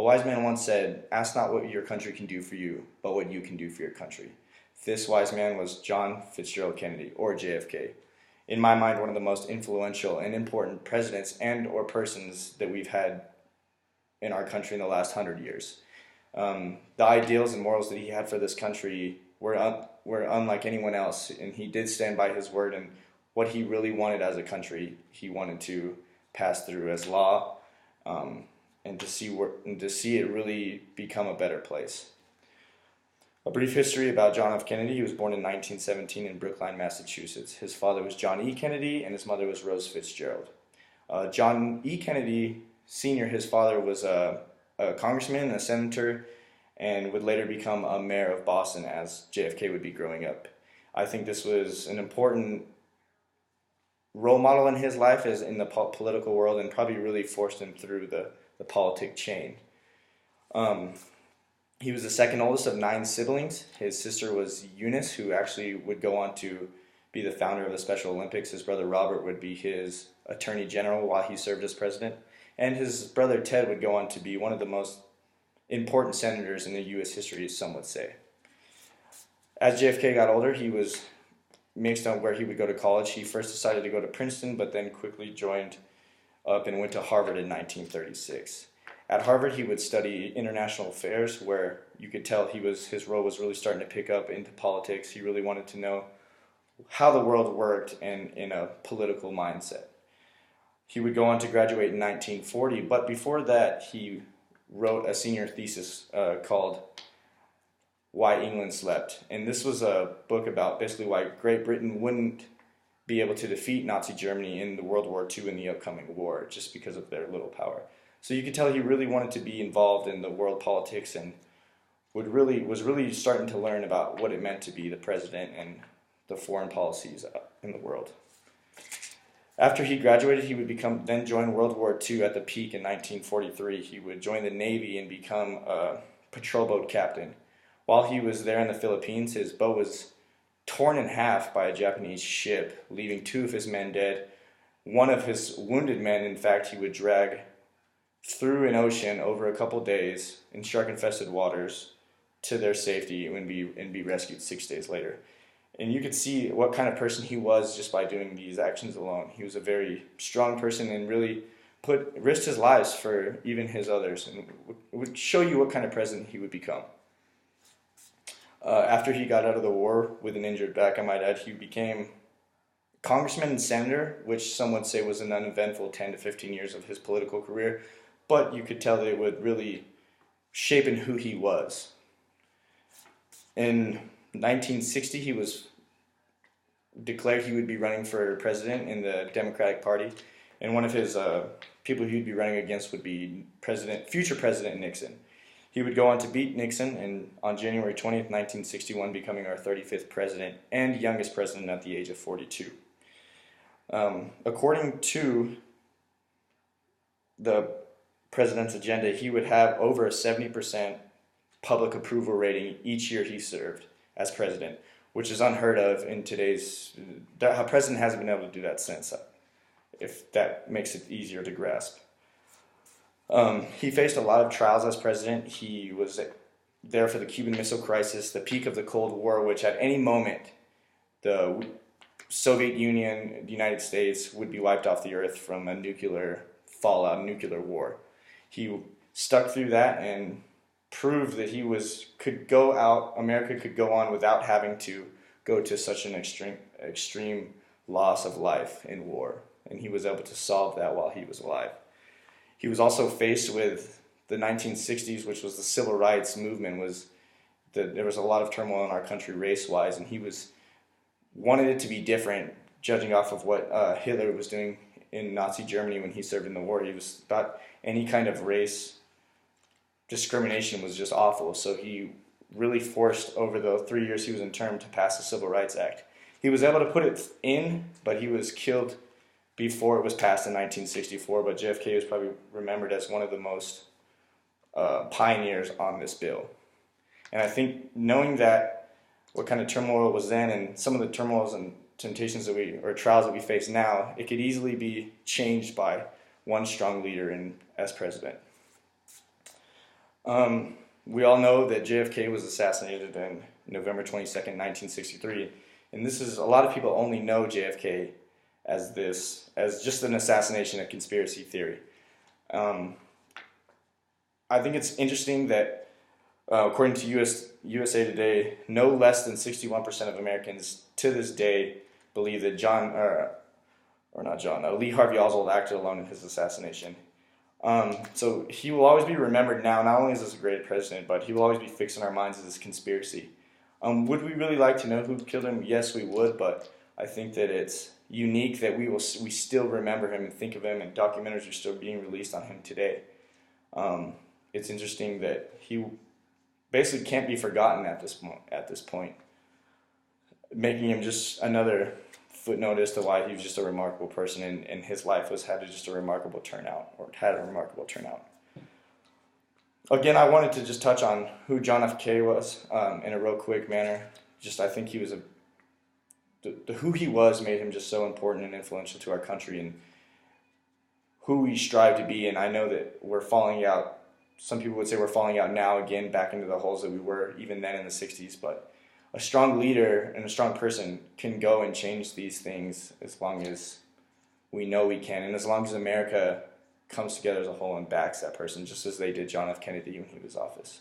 A wise man once said, "Ask not what your country can do for you, but what you can do for your country." This wise man was John Fitzgerald Kennedy, or JFK. In my mind, one of the most influential and important presidents and or persons that we've had in our country in the last 100 years. The ideals and morals that he had for this country were unlike anyone else, and he did stand by his word, and what he really wanted as a country, he wanted to pass through as law, and to see it really become a better place. A brief history about John F. Kennedy. He was born in 1917 in Brookline, Massachusetts. His father was John E. Kennedy, and his mother was Rose Fitzgerald. John E. Kennedy Sr., his father, was a congressman, a senator, and would later become a mayor of Boston as JFK would be growing up. I think this was an important role model in his life as in the political world, and probably really forced him through the politic chain. He was the second oldest of 9 siblings. His sister was Eunice, who actually would go on to be the founder of the Special Olympics. His brother Robert would be his attorney general while he served as president. And his brother Ted would go on to be one of the most important senators in the U.S. history, some would say. As JFK got older, he was mixed on where he would go to college. He first decided to go to Princeton, but then quickly joined up and went to Harvard in 1936. At Harvard, he would study international affairs, where you could tell his role was really starting to pick up into politics. He really wanted to know how the world worked and in a political mindset. He would go on to graduate in 1940, but before that, he wrote a senior thesis called Why England Slept. And this was a book about basically why Great Britain wouldn't be able to defeat Nazi Germany in the World War II in the upcoming war, just because of their little power. So you could tell he really wanted to be involved in the world politics, and was really starting to learn about what it meant to be the president and the foreign policies in the world. After he graduated, he would then join World War II at the peak in 1943. He would join the Navy and become a patrol boat captain. While he was there in the Philippines, his boat was torn in half by a Japanese ship, leaving 2 of his men dead. One of his wounded men, in fact, he would drag through an ocean over a couple days in shark-infested waters to their safety and be rescued 6 days later. And you could see what kind of person he was just by doing these actions alone. He was a very strong person and really risked his lives for even his others, and would show you what kind of president he would become. After he got out of the war with an injured back, I might add, he became congressman and senator, which some would say was an uneventful 10 to 15 years of his political career, but you could tell that it would really shape in who he was. In 1960, he was declared he would be running for president in the Democratic Party, and one of his people he would be running against would be future President Nixon. He would go on to beat Nixon and on January 20th, 1961, becoming our 35th president and youngest president at the age of 42. According to the president's agenda, he would have over a 70% public approval rating each year he served as president, which is unheard of in today's. A president hasn't been able to do that since, if that makes it easier to grasp. He faced a lot of trials as president. He was there for the Cuban Missile Crisis, the peak of the Cold War, which at any moment the Soviet Union, the United States, would be wiped off the earth from a nuclear fallout, nuclear war. He stuck through that and proved that America could go on without having to go to such an extreme loss of life in war. And he was able to solve that while he was alive. He was also faced with the 1960s, which was the civil rights movement. There was a lot of turmoil in our country race-wise, and he wanted it to be different, judging off of what Hitler was doing in Nazi Germany when he served in the war. He was thought any kind of race discrimination was just awful, so he really forced over the 3 years he was in term to pass the Civil Rights Act. He was able to put it in, but he was killed before it was passed in 1964, but JFK is probably remembered as one of the most pioneers on this bill. And I think knowing that, what kind of turmoil was then, and some of the turmoils and temptations or trials that we face now, it could easily be changed by one strong leader as president. We all know that JFK was assassinated on November 22nd, 1963, and this is a lot of people only know JFK as just an assassination, a conspiracy theory. I think it's interesting that, according to USA Today, no less than 61% of Americans to this day believe that Lee Harvey Oswald acted alone in his assassination. So he will always be remembered now, not only as this great president, but he will always be fixed in our minds as this conspiracy. Would we really like to know who killed him? Yes, we would, but I think that it's unique that we still remember him and think of him, and documentaries are still being released on him today. It's interesting that he basically can't be forgotten at this point, making him just another footnote as to why he was just a remarkable person, and his life had a remarkable turnout. Again, I wanted to just touch on who John F. Kennedy was in a real quick manner. I think he was who he was made him just so important and influential to our country and who we strive to be. And I know that we're falling out. Some people would say we're falling out now again, back into the holes that we were even then in the 60s. But a strong leader and a strong person can go and change these things as long as we know we can, and as long as America comes together as a whole and backs that person, just as they did John F. Kennedy when he was in office.